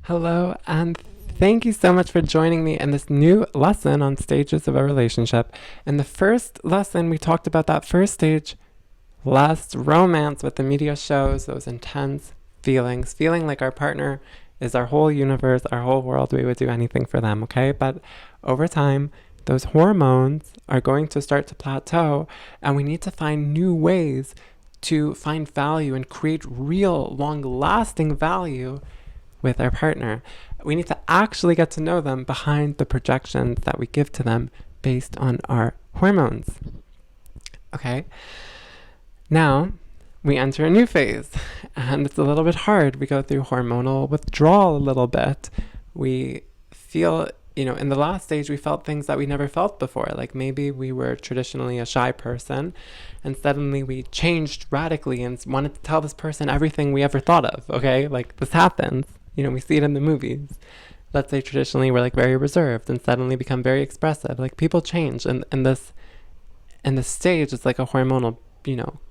Hello, and thank you so much for joining me in this new lesson on stages of a relationship. In the first lesson, we talked about that first stage, lust, romance, what the media shows, those intense feelings, feeling like our partner is our whole universe, our whole world. We would do anything for them, okay? But over time, those hormones are going to start to plateau, and we need to find new ways to find value and create real, long lasting value with our partner. We need to actually get to know them behind the projections that we give to them based on our hormones. Okay? Now, we enter a new phase, and it's a little bit hard. We go through hormonal withdrawal a little bit. We feel, in the last stage, we felt things that we never felt before. Like maybe we were traditionally a shy person, and suddenly we changed radically and wanted to tell this person everything we ever thought of, okay? Like this happens. We see it in the movies. Let's say traditionally we're like very reserved and suddenly become very expressive. Like people change, and in this stage, it's like a hormonal,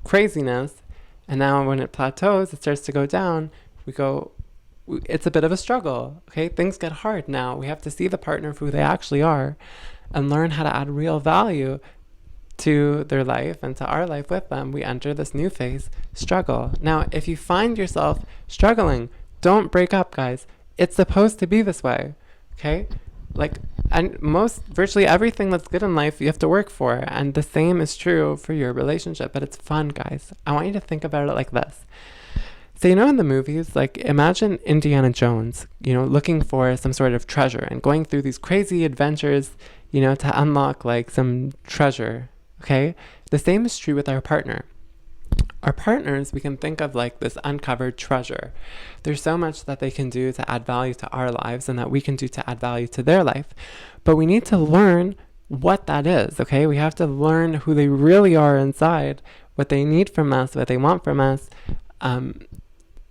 craziness. And now when it plateaus, it starts to go down. It's a bit of a struggle. Okay, things get hard now. We have to see the partner for who they actually are, and learn how to add real value to their life and to our life with them. We enter this new phase, struggle. Now, if you find yourself struggling, don't break up, guys. It's supposed to be this way, okay? And virtually everything that's good in life, you have to work for. And the same is true for your relationship, but it's fun, guys. I want you to think about it like this. So, in the movies, like imagine Indiana Jones, looking for some sort of treasure and going through these crazy adventures, to unlock like some treasure, okay? The same is true with our partner. Our partners, we can think of like this uncovered treasure. There's so much that they can do to add value to our lives and that we can do to add value to their life. But we need to learn what that is, okay? We have to learn who they really are inside, what they need from us, what they want from us,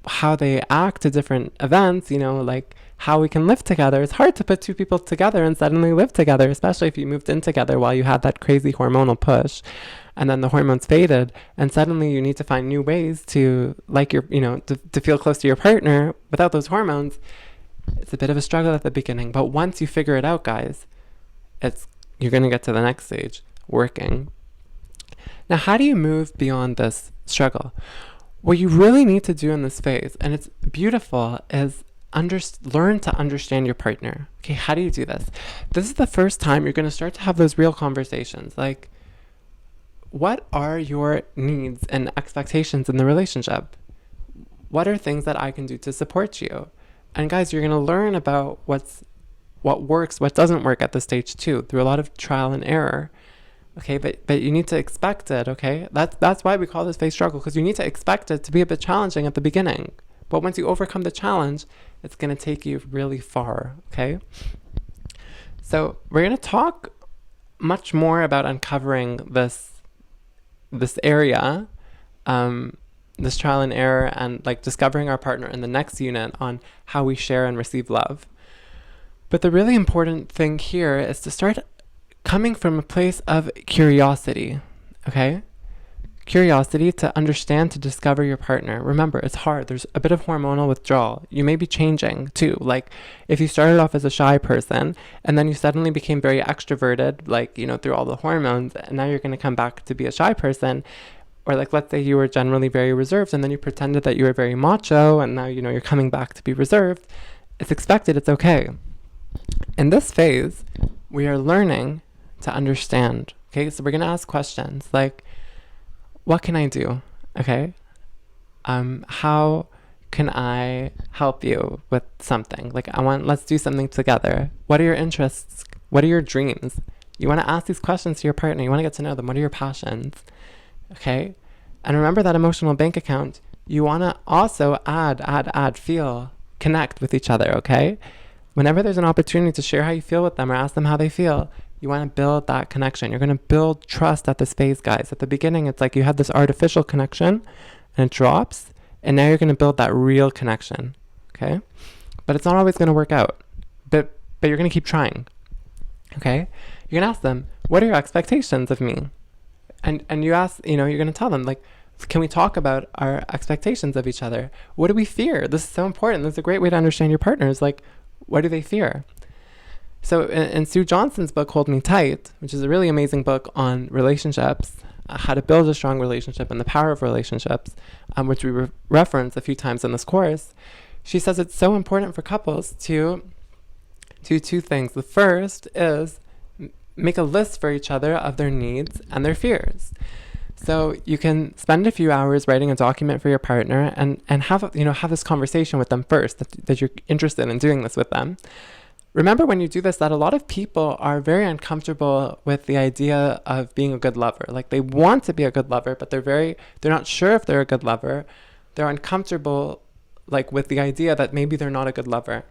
how they act to different events, like how we can live together. It's hard to put two people together and suddenly live together, especially if you moved in together while you had that crazy hormonal push and then the hormones faded and suddenly you need to find new ways to to feel close to your partner without those hormones. It's a bit of a struggle at the beginning, but once you figure it out, guys, you're going to get to the next stage, working. Now, how do you move beyond this struggle? What you really need to do in this phase, and it's beautiful, is learn to understand your partner. Okay, how do you do this? This is the first time you're going to start to have those real conversations. Like, what are your needs and expectations in the relationship? What are things that I can do to support you? And guys, you're going to learn about what works, what doesn't work at this stage too, through a lot of trial and error. Okay, but you need to expect it, okay? That's why we call this phase struggle, because you need to expect it to be a bit challenging at the beginning. But once you overcome the challenge, it's going to take you really far, okay? So we're going to talk much more about uncovering this area, this trial and error, and like discovering our partner in the next unit on how we share and receive love. But the really important thing here is to start coming from a place of curiosity, okay? Curiosity to understand, to discover your partner. Remember, it's hard. There's a bit of hormonal withdrawal. You may be changing too. Like if you started off as a shy person and then you suddenly became very extroverted, like, through all the hormones, and now you're going to come back to be a shy person. Or like, let's say you were generally very reserved and then you pretended that you were very macho and now, you're coming back to be reserved. It's expected. It's okay. In this phase, we are learning to understand. Okay, so we're going to ask questions like, what can I do? Okay. How can I help you with something? Like let's do something together. What are your interests? What are your dreams? You want to ask these questions to your partner. You want to get to know them. What are your passions? Okay. And remember that emotional bank account. You want to also feel, connect with each other. Okay. Whenever there's an opportunity to share how you feel with them or ask them how they feel, you want to build that connection. You're going to build trust at this phase, guys. At the beginning, it's like you have this artificial connection and it drops, and now you're going to build that real connection, okay? But it's not always going to work out, but you're going to keep trying, okay? You're going to ask them, what are your expectations of me? And you ask, you're going to tell them, like, can we talk about our expectations of each other? What do we fear? This is so important. This is a great way to understand your partners. Like, what do they fear? So in Sue Johnson's book, Hold Me Tight, which is a really amazing book on relationships, how to build a strong relationship and the power of relationships, which we reference a few times in this course, she says it's so important for couples to do two things. The first is make a list for each other of their needs and their fears. So you can spend a few hours writing a document for your partner and have this conversation with them first, that you're interested in doing this with them. Remember when you do this that a lot of people are very uncomfortable with the idea of being a good lover. Like, they want to be a good lover, but they're not sure if they're a good lover. They're uncomfortable like with the idea that maybe they're not a good lover.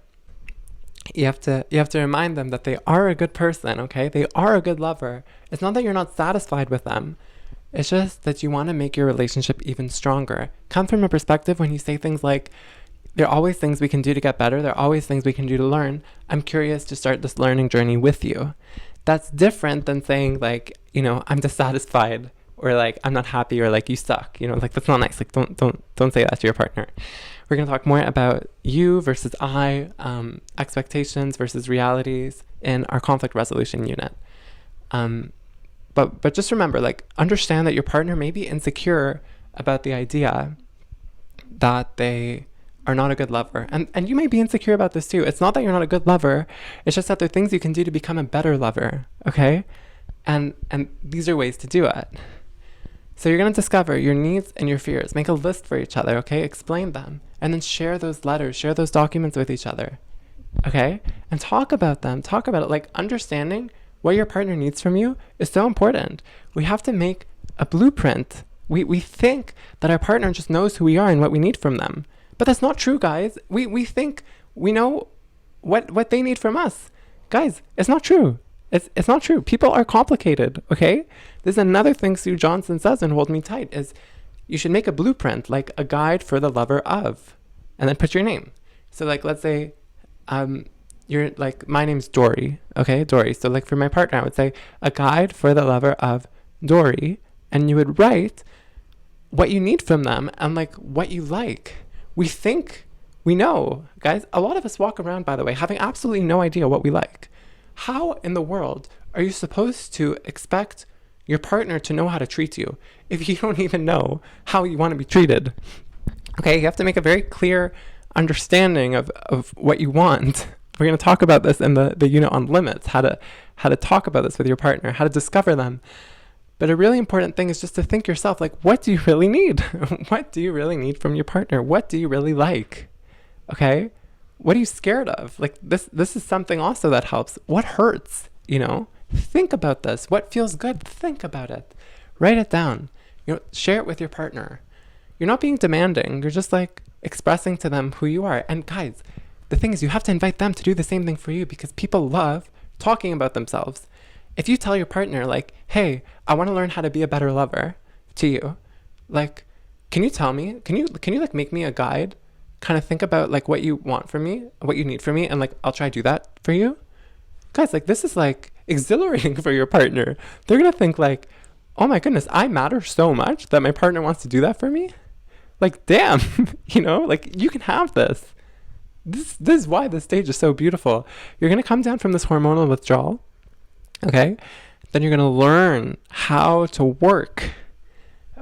You have to remind them that they are a good person, okay? They are a good lover. It's not that you're not satisfied with them. It's just that you want to make your relationship even stronger. Come from a perspective when you say things like, there are always things we can do to get better. There are always things we can do to learn. I'm curious to start this learning journey with you. That's different than saying like, I'm dissatisfied, or like, I'm not happy, or like, you suck. Like, that's not nice. Like, don't say that to your partner. We're going to talk more about you versus I, expectations versus realities in our conflict resolution unit. But just remember, like, understand that your partner may be insecure about the idea that they are not a good lover. And you may be insecure about this too. It's not that you're not a good lover. It's just that there are things you can do to become a better lover, okay? And these are ways to do it. So you're going to discover your needs and your fears. Make a list for each other, okay? Explain them. And then share those letters, share those documents with each other, okay? And talk about them. Talk about it. Like, understanding what your partner needs from you is so important. We have to make a blueprint. We think that our partner just knows who we are and what we need from them. But that's not true, guys. We think we know what they need from us. Guys, it's not true. It's not true. People are complicated, okay? There's another thing Sue Johnson says in Hold Me Tight is you should make a blueprint, like a guide for the lover of, and then put your name. So like, let's say you're like, my name's Dory, okay? Dory. So like for my partner, I would say a guide for the lover of Dory, and you would write what you need from them and like what you like. We think we know, guys. A lot of us walk around, by the way, having absolutely no idea what we like. How in the world are you supposed to expect your partner to know how to treat you if you don't even know how you want to be treated? Okay, you have to make a very clear understanding of what you want. We're going to talk about this in the unit on limits, how to talk about this with your partner, how to discover them. But a really important thing is just to think yourself, like, what do you really need? What do you really need from your partner? What do you really like? Okay? What are you scared of? Like, this is something also that helps. What hurts? Think about this. What feels good? Think about it. Write it down. Share it with your partner. You're not being demanding. You're just like expressing to them who you are. And guys, the thing is, you have to invite them to do the same thing for you, because people love talking about themselves. If you tell your partner, like, hey, I want to learn how to be a better lover to you, like, can you tell me? Can you like make me a guide? Kind of think about like what you want from me, what you need from me, and like I'll try to do that for you. Guys, like, this is like exhilarating for your partner. They're gonna think like, oh my goodness, I matter so much that my partner wants to do that for me. Like, damn, like, you can have this. This is why this stage is so beautiful. You're gonna come down from this hormonal withdrawal, okay? Then you're gonna learn how to work,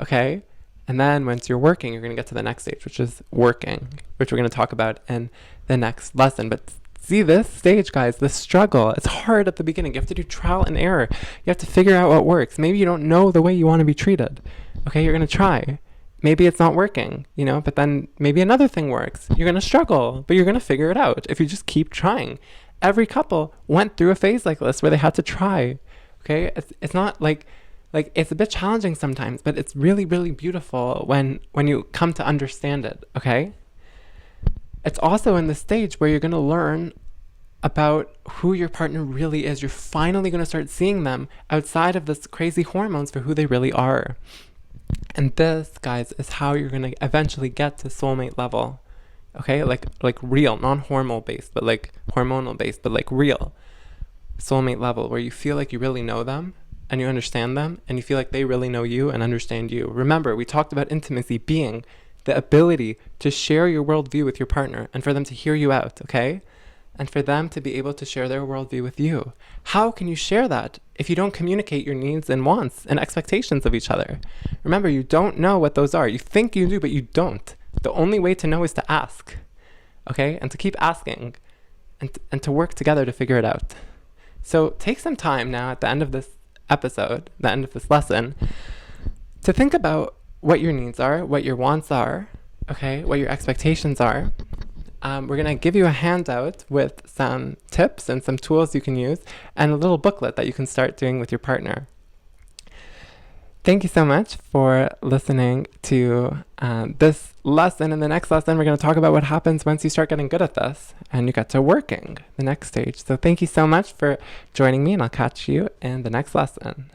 okay? And then once you're working, you're going to get to the next stage, which is working, which we're going to talk about in the next lesson. But see, this stage, guys, the struggle, it's hard at the beginning. You have to do trial and error. You have to figure out what works. Maybe you don't know the way you want to be treated. Okay, you're going to try. Maybe it's not working, but then maybe another thing works. You're going to struggle, but you're going to figure it out if you just keep trying. Every couple went through a phase like this where they had to try. Okay, it's not like it's a bit challenging sometimes, but it's really, really beautiful when you come to understand it, okay? It's also in the stage where you're going to learn about who your partner really is. You're finally going to start seeing them outside of this crazy hormones for who they really are. And this, guys, is how you're going to eventually get to soulmate level, okay? Like real, non-hormonal based, but like hormonal based, but like real soulmate level, where you feel like you really know them. and you understand them and you feel like they really know you and understand you. Remember, we talked about intimacy being the ability to share your worldview with your partner and for them to hear you out, okay? And for them to be able to share their worldview with you. How can you share that if you don't communicate your needs and wants and expectations of each other? Remember, you don't know what those are. You think you do, but you don't. The only way to know is to ask, okay? And to keep asking and to work together to figure it out. So take some time now at the end of this episode, the end of this lesson, to think about what your needs are, what your wants are, okay? What your expectations are. We're going to give you a handout with some tips and some tools you can use and a little booklet that you can start doing with your partner. Thank you so much for listening to this lesson. In the next lesson, we're going to talk about what happens once you start getting good at this and you get to working, the next stage. So thank you so much for joining me, and I'll catch you in the next lesson.